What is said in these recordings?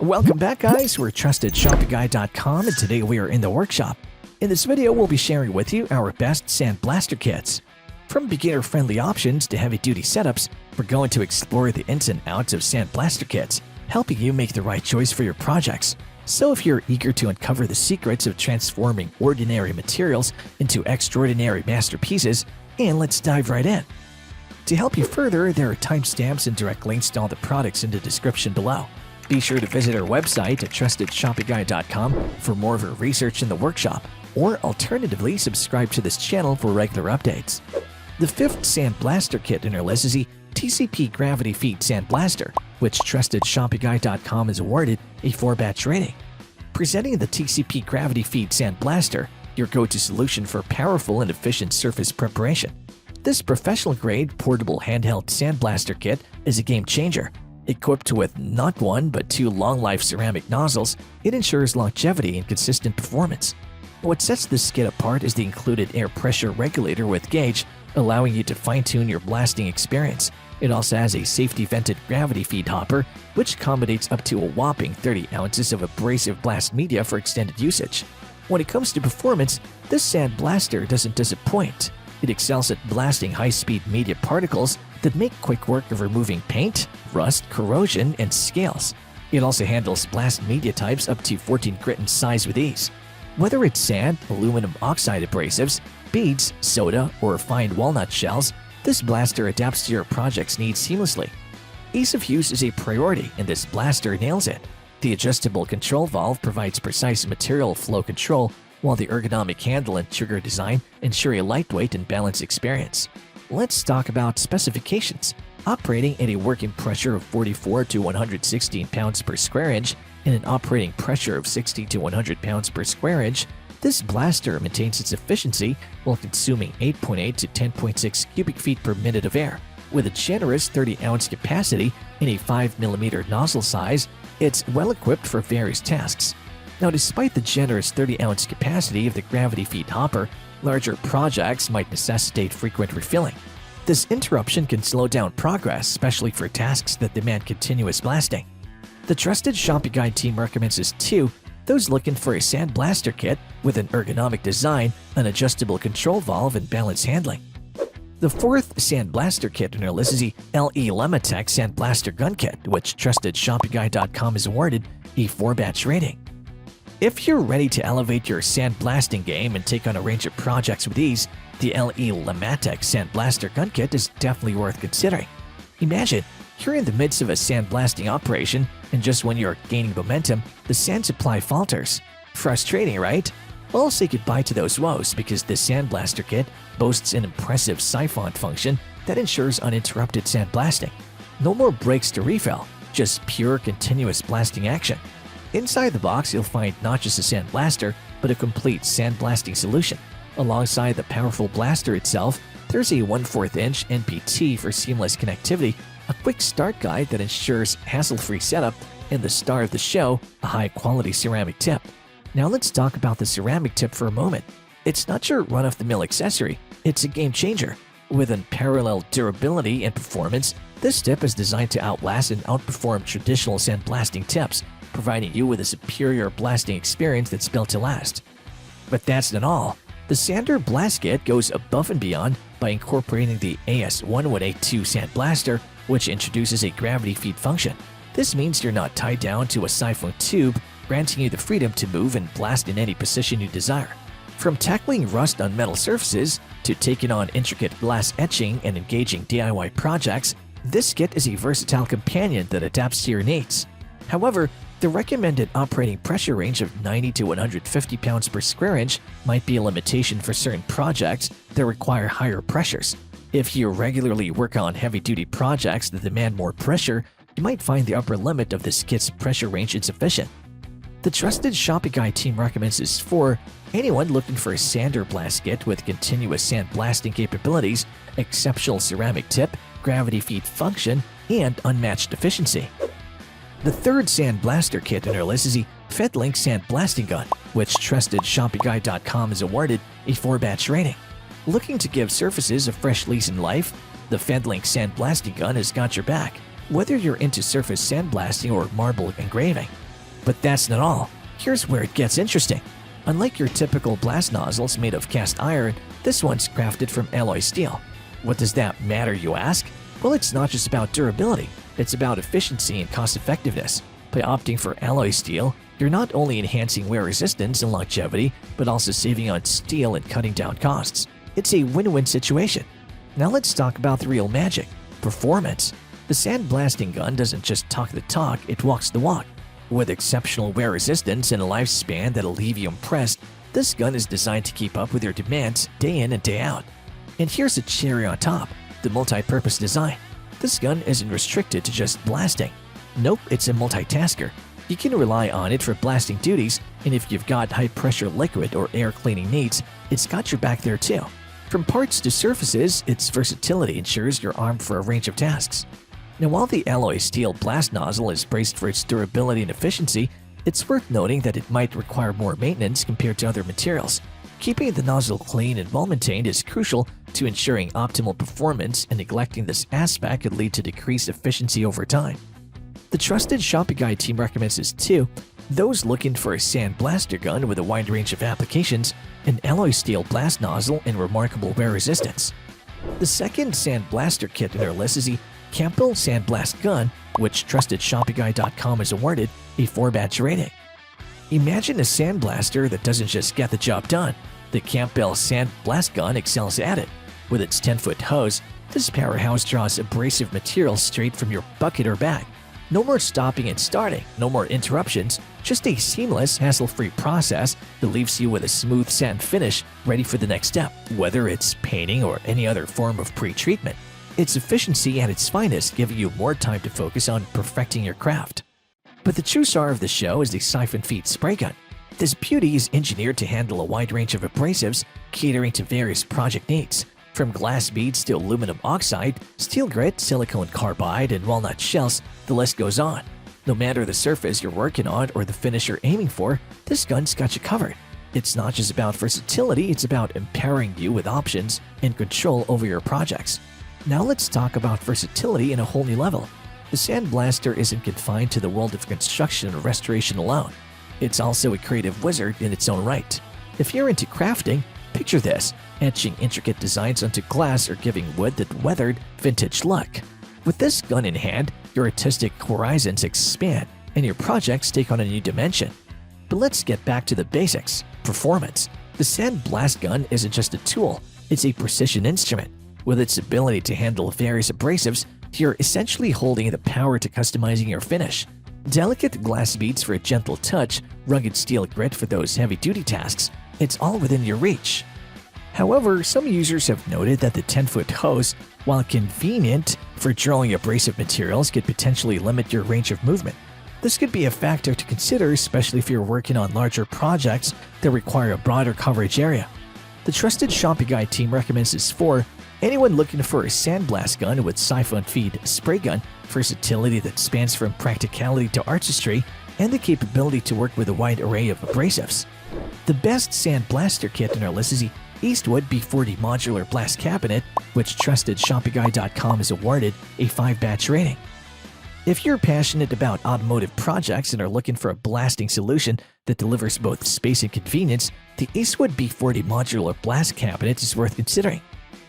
Welcome back, guys. We're TrustedShoppingGuide.com, and today we are in the workshop. In this video, we'll be sharing with you our best sandblaster kits. From beginner-friendly options to heavy-duty setups, we're going to explore the ins and outs of sandblaster kits, helping you make the right choice for your projects. So if you're eager to uncover the secrets of transforming ordinary materials into extraordinary masterpieces, and let's dive right in. To help you further, there are timestamps and direct links to all the products in the description below. Be sure to visit our website at TrustedShoppingGuide.com for more of our research in the workshop, or alternatively, subscribe to this channel for regular updates. The fifth sandblaster kit in our list is the TCP Gravity Feed Sandblaster, which TrustedShoppingGuide.com has awarded a 4-batch rating. Presenting the TCP Gravity Feed Sandblaster, your go-to solution for powerful and efficient surface preparation. This professional-grade, portable handheld sandblaster kit is a game-changer. Equipped with not one but two long-life ceramic nozzles, it ensures longevity and consistent performance. What sets this kit apart is the included air pressure regulator with gauge, allowing you to fine-tune your blasting experience. It also has a safety-vented gravity feed hopper, which accommodates up to a whopping 30 ounces of abrasive blast media for extended usage. When it comes to performance, this sandblaster doesn't disappoint. It excels at blasting high-speed media particles that make quick work of removing paint, rust, corrosion, and scales. It also handles blast media types up to 14 grit in size with ease. Whether it's sand, aluminum oxide abrasives, beads, soda, or refined walnut shells, this blaster adapts to your project's needs seamlessly. Ease of use is a priority, and this blaster nails it. The adjustable control valve provides precise material flow control, while the ergonomic handle and trigger design ensure a lightweight and balanced experience. Let's talk about specifications. Operating at a working pressure of 44 to 116 pounds per square inch and an operating pressure of 60 to 100 pounds per square inch, this blaster maintains its efficiency while consuming 8.8 to 10.6 cubic feet per minute of air. With a generous 30-ounce capacity and a 5mm nozzle size, it's well-equipped for various tasks. Now, despite the generous 30-ounce capacity of the gravity feed hopper, larger projects might necessitate frequent refilling. This interruption can slow down progress, especially for tasks that demand continuous blasting. The Trusted Shopping Guide team recommends this to those looking for a sandblaster kit with an ergonomic design, an adjustable control valve, and balanced handling. The fourth sandblaster kit in our list is the Lematec Sandblaster Gun Kit, which TrustedShoppingGuide.com has awarded a 4-batch rating. If you're ready to elevate your sandblasting game and take on a range of projects with ease, the Lematec Sandblaster Gun Kit is definitely worth considering. Imagine, you're in the midst of a sandblasting operation, and just when you're gaining momentum, the sand supply falters. Frustrating, right? Well, say goodbye to those woes because the Sandblaster Kit boasts an impressive siphon function that ensures uninterrupted sandblasting. No more breaks to refill, just pure continuous blasting action. Inside the box, you'll find not just a sandblaster, but a complete sandblasting solution. Alongside the powerful blaster itself, there's a 1/4-inch NPT for seamless connectivity, a quick start guide that ensures hassle-free setup, and the star of the show, a high-quality ceramic tip. Now let's talk about the ceramic tip for a moment. It's not your run-of-the-mill accessory, it's a game-changer. With unparalleled durability and performance, this tip is designed to outlast and outperform traditional sandblasting tips, providing you with a superior blasting experience that's built to last. But that's not all. The Sander Blast Kit goes above and beyond by incorporating the AS1182 Sandblaster, which introduces a gravity feed function. This means you're not tied down to a siphon tube, granting you the freedom to move and blast in any position you desire. From tackling rust on metal surfaces to taking on intricate glass etching and engaging DIY projects, this kit is a versatile companion that adapts to your needs. However, the recommended operating pressure range of 90 to 150 pounds per square inch might be a limitation for certain projects that require higher pressures. If you regularly work on heavy-duty projects that demand more pressure, you might find the upper limit of this kit's pressure range insufficient. The Trusted Shopping Guide team recommends this for anyone looking for a sander blast kit with continuous sandblasting capabilities, exceptional ceramic tip, gravity feed function, and unmatched efficiency. The third sandblaster kit in our list is the Fedlink Sandblasting Gun, which TrustedShoppingGuide.com has awarded a 4-batch rating. Looking to give surfaces a fresh lease in life? The Fedlink Sandblasting Gun has got your back. Whether you're into surface sandblasting or marble engraving, But that's not all. Here's where it gets interesting. Unlike your typical blast nozzles made of cast iron, this one's crafted from alloy steel. What does that matter, you ask? Well, it's not just about durability, it's about efficiency and cost effectiveness. By opting for alloy steel, you're not only enhancing wear resistance and longevity, but also saving on steel and cutting down costs. It's a win-win situation. Now let's talk about the real magic: performance. The sandblasting gun doesn't just talk the talk, it walks the walk. With exceptional wear resistance and a lifespan that'll leave you impressed, this gun is designed to keep up with your demands day in and day out. And here's a cherry on top: the multi-purpose design. This gun isn't restricted to just blasting. Nope, it's a multitasker. You can rely on it for blasting duties, and if you've got high-pressure liquid or air cleaning needs, it's got your back there too. From parts to surfaces, its versatility ensures you're armed for a range of tasks. Now, while the alloy steel blast nozzle is praised for its durability and efficiency, it's worth noting that it might require more maintenance compared to other materials. Keeping the nozzle clean and well-maintained is crucial to ensuring optimal performance, and neglecting this aspect could lead to decreased efficiency over time. The trusted Shopping Guide team recommends this too: those looking for a sandblaster gun with a wide range of applications, an alloy steel blast nozzle, and remarkable wear resistance. The second sandblaster kit in our list is the Campbell Sandblast Gun, which TrustedShoppingGuide.com has awarded a 4-batch rating. Imagine a sandblaster that doesn't just get the job done. The Campbell Sandblast Gun excels at it. With its 10-foot hose, this powerhouse draws abrasive material straight from your bucket or bag. No more stopping and starting, no more interruptions, just a seamless, hassle-free process that leaves you with a smooth sand finish ready for the next step, whether it's painting or any other form of pre-treatment. It's efficiency at its finest, giving you more time to focus on perfecting your craft. But the true star of the show is the Siphon Feed Spray Gun. This beauty is engineered to handle a wide range of abrasives, catering to various project needs. From glass beads to aluminum oxide, steel grit, silicone carbide, and walnut shells, the list goes on. No matter the surface you're working on or the finish you're aiming for, this gun's got you covered. It's not just about versatility, it's about empowering you with options and control over your projects. Now let's talk about versatility in a whole new level. The Sandblaster isn't confined to the world of construction and restoration alone. It's also a creative wizard in its own right. If you're into crafting, picture this: etching intricate designs onto glass or giving wood that weathered, vintage look. With this gun in hand, your artistic horizons expand and your projects take on a new dimension. But let's get back to the basics: performance. The Sandblast Gun isn't just a tool, it's a precision instrument. With its ability to handle various abrasives, you're essentially holding the power to customizing your finish. Delicate glass beads for a gentle touch, rugged steel grit for those heavy-duty tasks, it's all within your reach. However, some users have noted that the 10-foot hose, while convenient for drawing abrasive materials, could potentially limit your range of movement. This could be a factor to consider, especially if you're working on larger projects that require a broader coverage area. The Trusted Shopping Guide team recommends this for anyone looking for a sandblast gun with Siphon Feed Spray Gun, versatility that spans from practicality to artistry, and the capability to work with a wide array of abrasives. The best sandblaster kit in our list is the Eastwood B40 Modular Blast Cabinet, which TrustedShoppingGuide.com has awarded a 5-batch rating. If you're passionate about automotive projects and are looking for a blasting solution that delivers both space and convenience, the Eastwood B40 Modular Blast Cabinet is worth considering.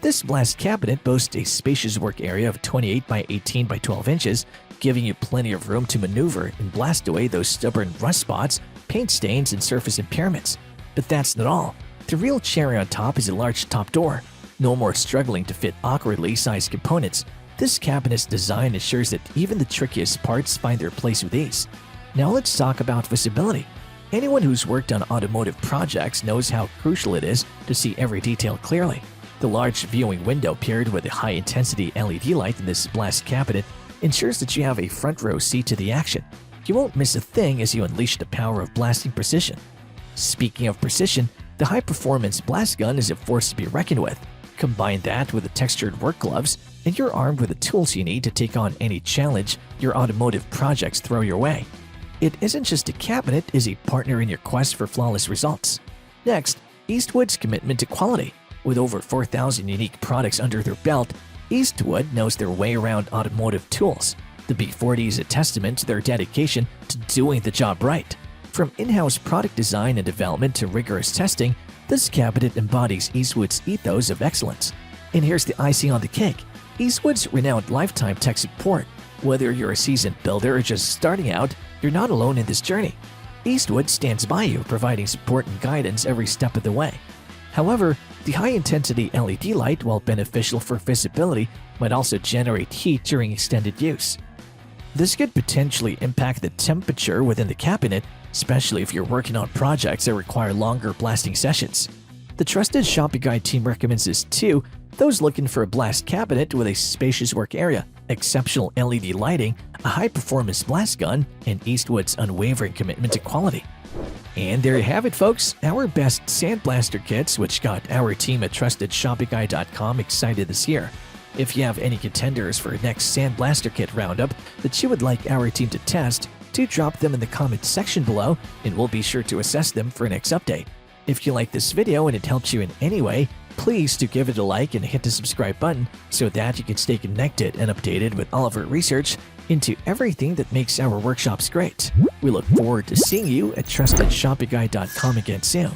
This blast cabinet boasts a spacious work area of 28 by 18 by 12 inches, giving you plenty of room to maneuver and blast away those stubborn rust spots, paint stains, and surface impairments. But that's not all. The real cherry on top is a large top door. No more struggling to fit awkwardly sized components. This cabinet's design ensures that even the trickiest parts find their place with ease. Now let's talk about visibility. Anyone who's worked on automotive projects knows how crucial it is to see every detail clearly. The large viewing window paired with a high-intensity LED light in this blast cabinet ensures that you have a front-row seat to the action. You won't miss a thing as you unleash the power of blasting precision. Speaking of precision, the high-performance blast gun is a force to be reckoned with. Combine that with the textured work gloves, and you're armed with the tools you need to take on any challenge your automotive projects throw your way. It isn't just a cabinet, it's a partner in your quest for flawless results. Next, Eastwood's commitment to quality. With over 4,000 unique products under their belt, Eastwood knows their way around automotive tools. The The B40 is a testament to their dedication to doing the job right. From in-house product design and development to rigorous testing, this cabinet embodies Eastwood's ethos of excellence. And here's the icing on the cake: Eastwood's renowned lifetime tech support. Whether you're a seasoned builder or just starting out, you're not alone in this journey. Eastwood stands by you, providing support and guidance every step of the way. However, the high-intensity LED light, while beneficial for visibility, might also generate heat during extended use. This could potentially impact the temperature within the cabinet, especially if you're working on projects that require longer blasting sessions. The trusted Shopping Guide team recommends this to those looking for a blast cabinet with a spacious work area, exceptional LED lighting, a high-performance blast gun, and Eastwood's unwavering commitment to quality. And there you have it, folks, our best sandblaster kits, which got our team at TrustedShoppingGuide.com excited this year. If you have any contenders for next sandblaster kit roundup that you would like our team to test, do drop them in the comments section below, and we'll be sure to assess them for next update. If you like this video and it helps you in any way, please do give it a like and hit the subscribe button so that you can stay connected and updated with all of our research into everything that makes our workshops great. We look forward to seeing you at TrustedShoppingGuide.com again soon.